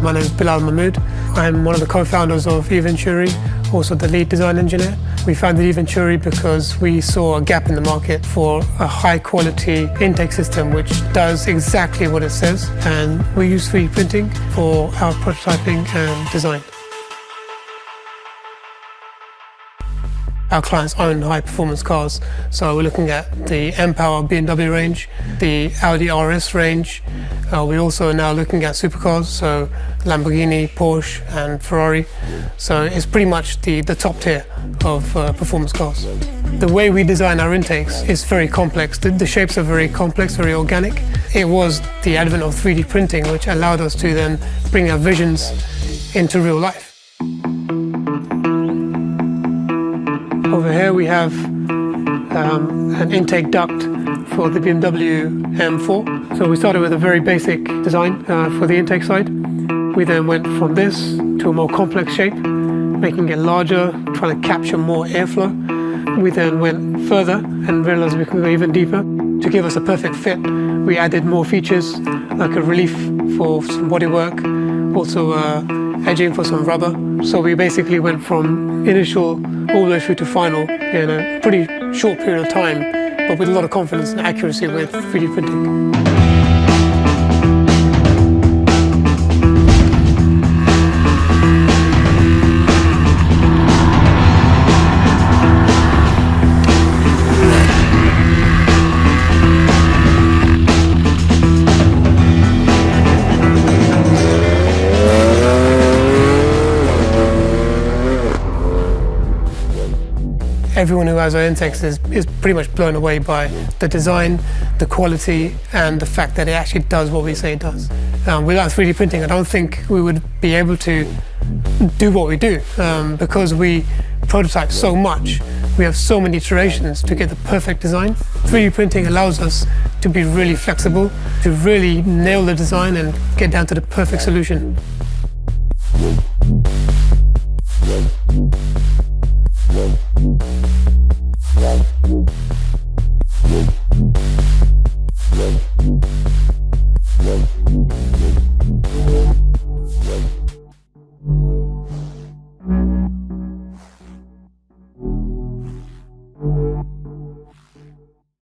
My name is Bilal Mahmood. I'm one of the co-founders of Eventuri, also the lead design engineer. We founded Eventuri because we saw a gap in the market for a high-quality intake system which does exactly what it says, and we use 3D printing for our prototyping and design. Our clients own high-performance cars, so we're looking at the M-Power BMW range, the Audi RS range. We also are now looking at supercars, so Lamborghini, Porsche and Ferrari. So it's pretty much the top tier of performance cars. The way we design our intakes is very complex. The shapes are very complex, very organic. It was the advent of 3D printing which allowed us to then bring our visions into real life. Over here we have an intake duct for the BMW M4. So we started with a very basic design for the intake side. We then went from this to a more complex shape, making it larger, trying to capture more airflow. We then went further and realized we could go even deeper. To give us a perfect fit, we added more features like a relief for some bodywork, also edging for some rubber. So we basically went from initial all the way through to final in a pretty short period of time, but with a lot of confidence and accuracy with 3D printing. Everyone who has our intakes is pretty much blown away by the design, the quality, and the fact that it actually does what we say it does. Without 3D printing, I don't think we would be able to do what we do because we prototype so much. We have so many iterations to get the perfect design. 3D printing allows us to be really flexible, to really nail the design and get down to the perfect solution.